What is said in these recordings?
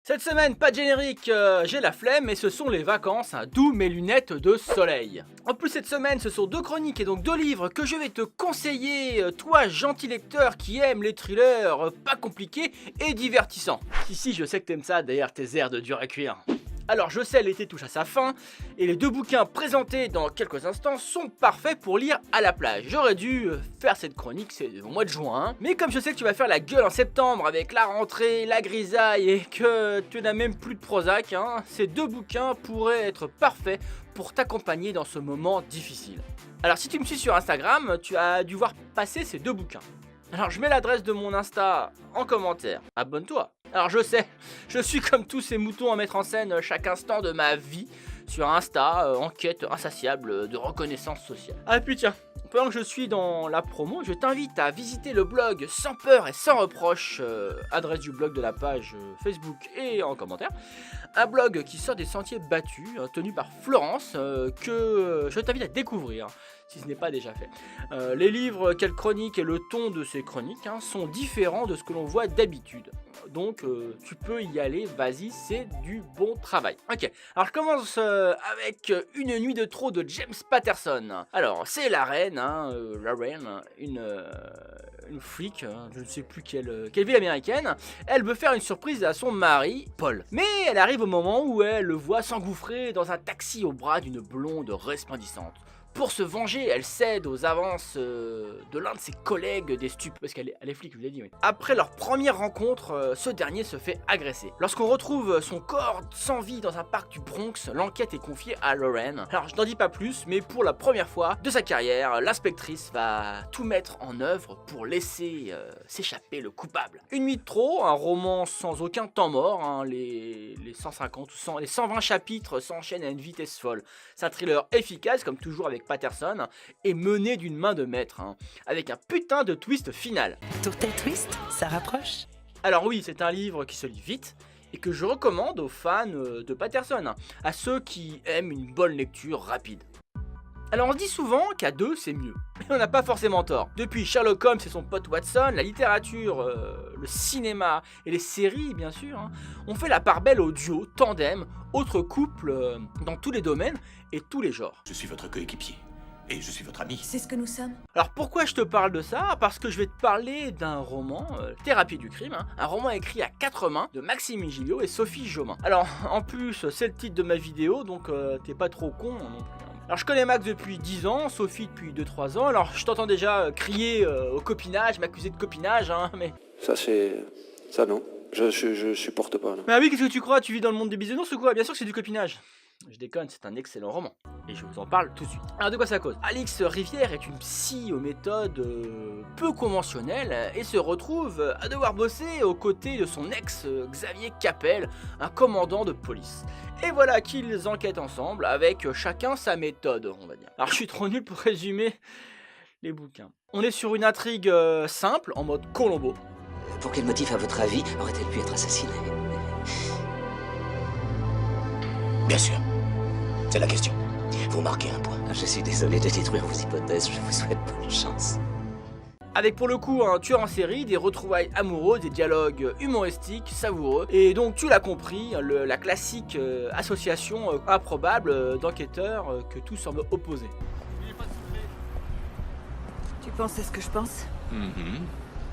Cette semaine, pas de générique, j'ai la flemme et ce sont les vacances, hein, d'où mes lunettes de soleil. En plus cette semaine, ce sont 2 chroniques et donc 2 livres que je vais te conseiller, toi gentil lecteur qui aime les thrillers pas compliqués et divertissants. Si, je sais que t'aimes ça derrière tes airs de dur à cuire. Alors je sais, l'été touche à sa fin, et les 2 bouquins présentés dans quelques instants sont parfaits pour lire à la plage. J'aurais dû faire cette chronique, c'est au mois de juin, mais comme je sais que tu vas faire la gueule en septembre avec la rentrée, la grisaille, et que tu n'as même plus de Prozac, hein, ces 2 bouquins pourraient être parfaits pour t'accompagner dans ce moment difficile. Alors si tu me suis sur Instagram, tu as dû voir passer ces 2 bouquins. Alors je mets l'adresse de mon Insta en commentaire, abonne-toi. Alors je sais, je suis comme tous ces moutons à mettre en scène chaque instant de ma vie sur Insta, en quête insatiable de reconnaissance sociale. Ah puis tiens, pendant que je suis dans la promo, je t'invite à visiter le blog Sans peur et sans reproche, adresse du blog de la page Facebook et en commentaire. Un blog qui sort des sentiers battus, tenu par Florence, que je t'invite à découvrir, si ce n'est pas déjà fait. Les livres qu'elle chronique et le ton de ses chroniques sont différents de ce que l'on voit d'habitude. Donc tu peux y aller, vas-y, c'est du bon travail. Ok, alors je commence avec Une nuit de trop de James Patterson. Alors c'est la reine, une flic, je ne sais plus quelle ville américaine. Elle veut faire une surprise à son mari, Paul. Mais elle arrive au moment où elle le voit s'engouffrer dans un taxi au bras d'une blonde resplendissante. Pour se venger, elle cède aux avances de l'un de ses collègues des stupes, parce qu'elle est flic, je vous l'ai dit, oui. Après leur première rencontre, ce dernier se fait agresser. Lorsqu'on retrouve son corps sans vie dans un parc du Bronx, l'enquête est confiée à Lauren. Alors je n'en dis pas plus, mais pour la première fois de sa carrière, l'inspectrice va tout mettre en œuvre pour laisser s'échapper le coupable. Une nuit de trop, un roman sans aucun temps mort, les 150 ou 100, les 120 chapitres s'enchaînent à une vitesse folle. C'est un thriller efficace, comme toujours avec Patterson, et mené d'une main de maître, avec un putain de twist final. Tourtel twist, ça rapproche. Alors oui, c'est un livre qui se lit vite, et que je recommande aux fans de Patterson, à ceux qui aiment une bonne lecture rapide. Alors on dit souvent qu'à 2 c'est mieux, mais on n'a pas forcément tort. Depuis Sherlock Holmes et son pote Watson, la littérature, le cinéma et les séries bien sûr, ont fait la part belle au duo, tandem, autres couples dans tous les domaines et tous les genres. Je suis votre coéquipier, et je suis votre ami. C'est ce que nous sommes. Alors pourquoi je te parle de ça? Parce que je vais te parler d'un roman, Thérapie du crime, un roman écrit à 4 mains de Maxime Gilliot et Sophie Jomain. Alors en plus c'est le titre de ma vidéo, donc t'es pas trop con non plus. Alors je connais Max depuis 10 ans, Sophie depuis 2-3 ans, alors je t'entends déjà crier au copinage, m'accuser de copinage, mais... Ça c'est... ça non, je supporte pas. Non. Mais ah oui, qu'est-ce que tu crois? Tu vis dans le monde des bisounours ou quoi? Bien sûr que c'est du copinage. Je déconne, c'est un excellent roman. Et je vous en parle tout de suite. Alors de quoi ça cause? Alix Rivière est une psy aux méthodes peu conventionnelles et se retrouve à devoir bosser aux côtés de son ex Xavier Capel, un commandant de police. Et voilà qu'ils enquêtent ensemble avec chacun sa méthode, on va dire. Alors je suis trop nul pour résumer les bouquins. On est sur une intrigue simple, en mode Colombo. Pour quel motif, à votre avis, aurait-elle pu être assassinée? Bien sûr. C'est la question. Vous marquez un point. Je suis désolé de détruire vos hypothèses, je vous souhaite bonne chance. Avec pour le coup un tueur en série, des retrouvailles amoureuses, des dialogues humoristiques, savoureux. Et donc tu l'as compris, la classique association improbable d'enquêteurs que tout semble opposer. Tu penses à ce que je pense?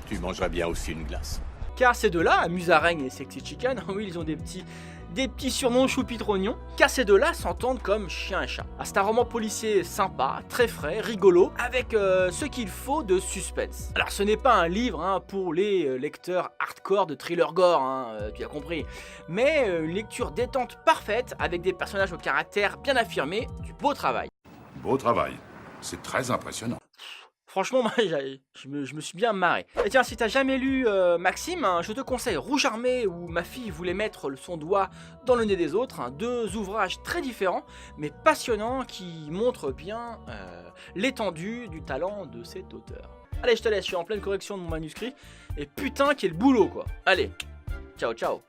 Tu mangerais bien aussi une glace. Car ces deux-là, Musaraigne et Sexy Chicken, oui ils ont des petits surnoms choupitre-oignon, car ces deux-là s'entendent comme chien et chat. Ah, c'est un roman policier sympa, très frais, rigolo, avec ce qu'il faut de suspense. Alors ce n'est pas un livre pour les lecteurs hardcore de thriller gore, tu as compris, mais une lecture détente parfaite, avec des personnages au caractère bien affirmé, du beau travail. Beau travail. C'est très impressionnant. Franchement, moi, je me suis bien marré. Et tiens, si t'as jamais lu Maxime, je te conseille Rouge Armé, où ma fille voulait mettre son doigt dans le nez des autres. 2 ouvrages très différents, mais passionnants, qui montrent bien l'étendue du talent de cet auteur. Allez, je te laisse, je suis en pleine correction de mon manuscrit, et putain, quel boulot, quoi. Allez, ciao, ciao.